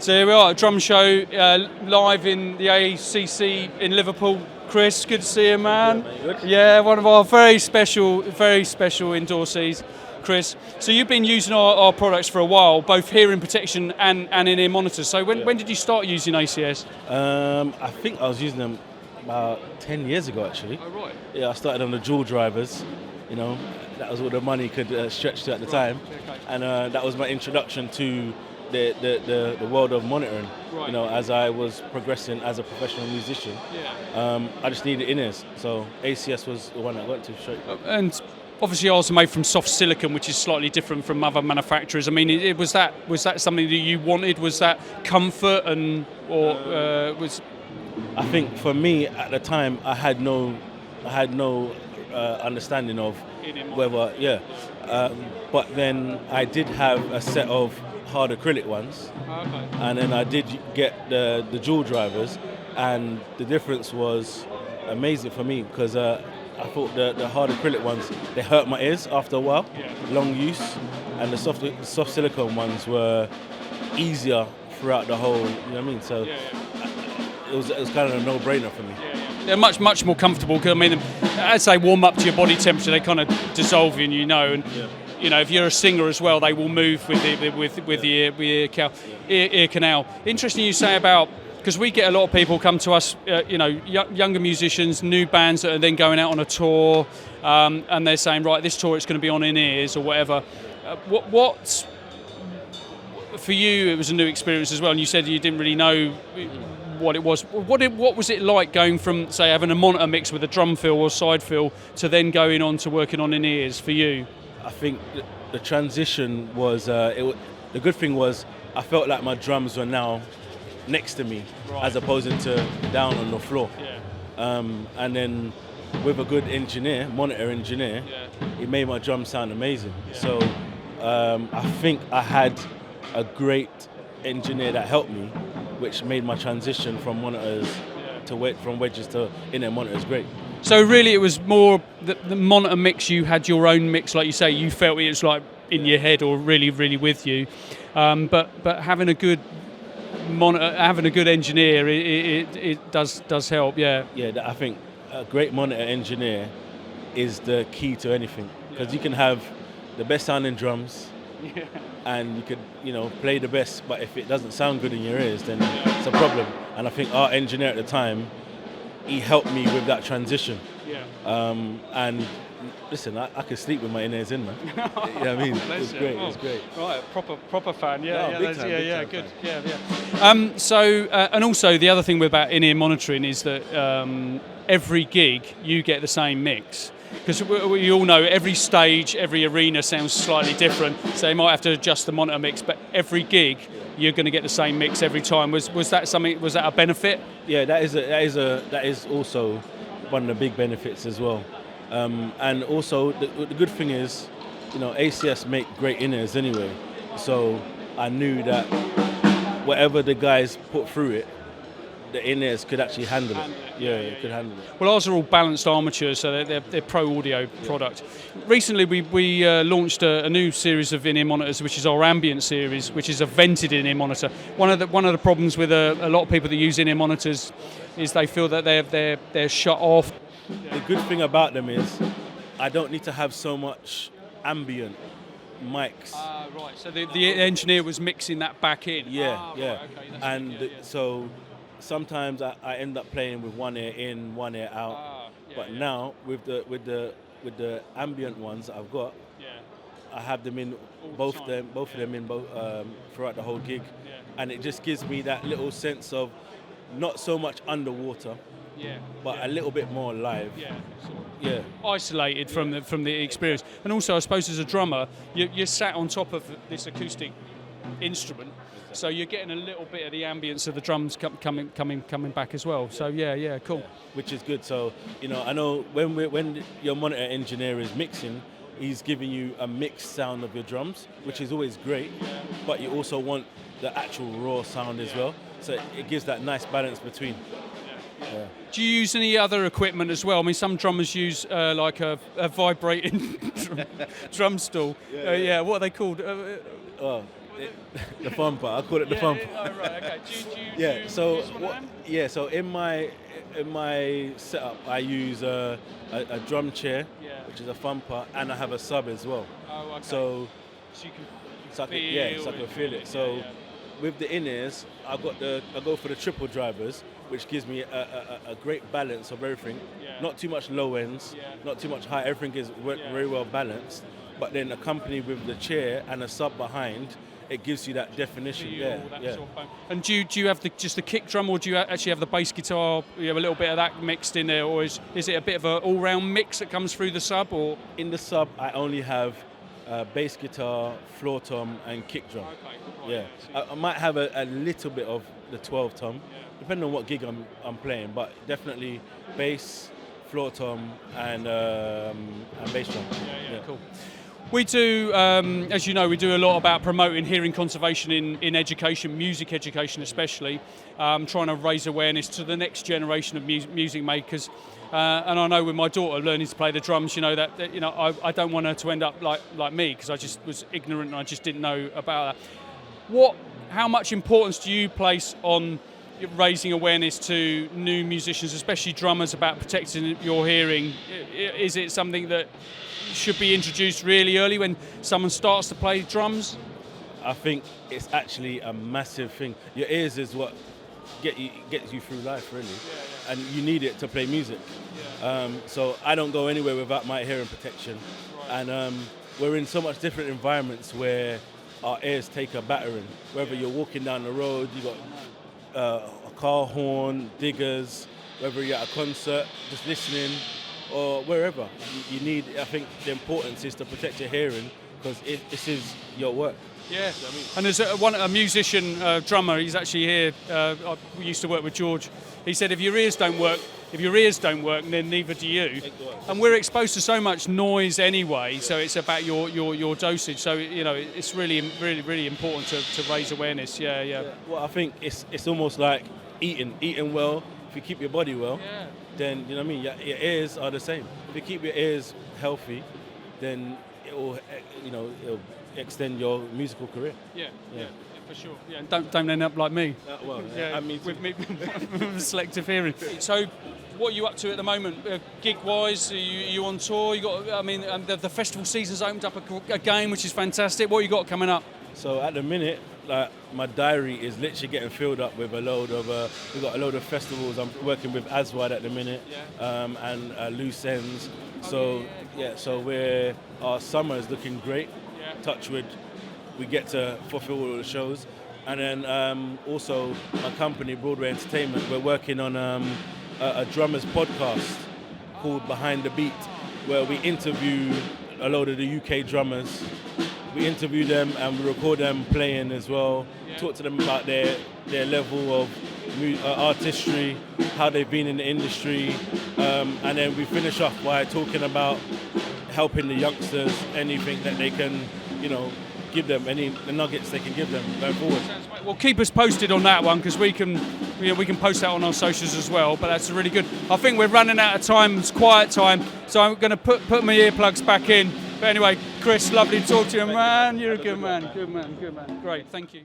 So here we are at a drum show, live in the ACC in Liverpool. Chris, good to see you, man. Yeah, one of our very special endorsees, Chris. So you've been using our products for a while, both hearing protection and in-ear monitors. So when did you start using ACS? I think I was using them about 10 years ago, actually. Oh, right. Yeah, I started on the dual drivers. You know, that was all the money could stretch to at the time. Okay. And that was my introduction to the world of monitoring. Right. You know, as I was progressing as a professional musician, I just needed in-ears. So ACS was the one I went to straight. And obviously ours are made from soft silicon, which is slightly different from other manufacturers. I mean, was that something that you wanted? Was that comfort was? I think for me at the time, I had no understanding of whether, but then I did have a set of hard acrylic ones, and then I did get the dual drivers, and the difference was amazing for me because I thought the hard acrylic ones, they hurt my ears after a while, long use, and the soft silicone ones were easier throughout the whole, you know what I mean? So it was kind of a no-brainer for me. They're much more comfortable because, I mean, as they warm up to your body temperature, they kind of dissolve in, and you know, if you're a singer as well, they will move with the ear canal. Interesting you say about, because we get a lot of people come to us, younger musicians, new bands that are then going out on a tour, and they're saying, right, this tour it's going to be on in-ears or whatever. What for you, it was a new experience as well, and you said you didn't really know what it was. What was it like going from, say, having a monitor mix with a drum fill or side fill to then going on to working on in-ears for you? I think the transition was, the good thing was I felt like my drums were now next to me, as opposed to down on the floor. And then with a good monitor engineer, it made my drums sound amazing. So I think I had a great engineer that helped me, which made my transition from monitors from wedges to in-ear monitors great. So really it was more the monitor mix, you had your own mix, like you say, you felt it was like in your head or really, really with you. But having a good monitor, having a good engineer, it does help, Yeah, I think a great monitor engineer is the key to anything, because you can have the best sounding drums, and you could, play the best, but if it doesn't sound good in your ears, then it's a problem. And I think our engineer at the time, he helped me with that transition. And listen, I could sleep with my in-ears in, man. You know what I mean? It was great. It was great. Right, proper fan. Big time Good. Fan. So, and also the other thing about in-ear monitoring is that every gig you get the same mix. Because we all know every stage, every arena sounds slightly different, so you might have to adjust the monitor mix. But every gig, you're going to get the same mix every time. Was that something? Was that a benefit? Yeah, that is also one of the big benefits as well. And also the good thing is, ACS make great in-ears anyway. So I knew that whatever the guys put through it, the in-ears could actually handle it. Yeah, could handle it. Well, ours are all balanced armatures, so they're pro audio product. Recently, we launched a new series of in-ear monitors, which is our ambient series, which is a vented in-ear monitor. One of the problems with a lot of people that use in-ear monitors is they feel that they're shut off. The good thing about them is I don't need to have so much ambient mics. Right. So the engineer was mixing that back in. Yeah. Right, okay, So sometimes I end up playing with one ear in, one ear out. But now with the ambient ones I've got, I have them in both of them in throughout the whole gig, and it just gives me that little sense of not so much underwater, but a little bit more live. Isolated from the experience. And also, I suppose as a drummer, you're sat on top of this acoustic instrument. So you're getting a little bit of the ambience of the drums coming back as well. So cool. Which is good. So I know when your monitor engineer is mixing, he's giving you a mixed sound of your drums, which is always great. But you also want the actual raw sound as well. So it gives that nice balance between. Do you use any other equipment as well? I mean, some drummers use like a vibrating drum stool. What are they called? The fun part. I call it the fun part. Oh, right. Okay. Do you Yeah. So use one of them? So in my setup, I use a drum chair, which is a fun part, and I have a sub as well. Oh, okay. So you can I can feel it. So with the in-ears, I go for the triple drivers, which gives me a great balance of everything. Yeah. Not too much low ends, not too much high. Everything is very well balanced. But then accompanied with the chair and a sub behind, it gives you that definition. And do you have just the kick drum, or do you actually have the bass guitar? You have a little bit of that mixed in there, or is it a bit of an all-round mix that comes through the sub? Or in the sub, I only have bass guitar, floor tom, and kick drum. Okay. Right, I might have a little bit of the 12 tom, depending on what gig I'm playing, but definitely bass, floor tom, and bass drum. Yeah. Cool. We do, as you know, we do a lot about promoting hearing conservation in education, music education especially, trying to raise awareness to the next generation of music makers. And I know with my daughter learning to play the drums, that I don't want her to end up like me, because I just was ignorant and I just didn't know about that. How much importance do you place on raising awareness to new musicians, especially drummers, about protecting your hearing? Is it something that should be introduced really early when someone starts to play drums? I think it's actually a massive thing. Your ears is what gets you through life, really, and you need it to play music. So I don't go anywhere without my hearing protection, and we're in so much different environments where our ears take a battering. Whether you're walking down the road, you got a car horn, diggers, whether you're at a concert, just listening, or wherever. You need, I think the importance is to protect your hearing, because this is your work. Yeah, and there's a musician, drummer, he's actually here, we used to work with George. He said if your ears don't work, then neither do you. And we're exposed to so much noise anyway, so it's about your dosage. So, it's really, really, really important to raise awareness. Yeah. Well, I think it's almost like eating well. If you keep your body well, then, you know what I mean, your ears are the same. If you keep your ears healthy, then it'll extend your musical career. Yeah, for sure. Yeah, and don't end up like me. With selective hearing. So, what are you up to at the moment, gig-wise? Are you on tour? The festival season's opened up again, which is fantastic. What you got coming up? So at the minute, my diary is literally getting filled up with we've got a load of festivals. I'm working with Aswad at the minute, and Loose Ends. So our summer is looking great. Touch wood, we get to fulfill all the shows. And then also my company, Broadway Entertainment, we're working on a drummers podcast called Behind the Beat, where we interview a load of the UK drummers. We interview them and we record them playing as well, talk to them about their level of artistry, how they've been in the industry, and then we finish off by talking about helping the youngsters, anything that they can, give them, any nuggets they can give them going forward. Well, keep us posted on that one, because we can post that on our socials as well. But that's really good. I think we're running out of time. It's quiet time, so I'm going to put my earplugs back in. But anyway, Chris, lovely to talk to you, man. You're a good man. Good man. Great, thank you.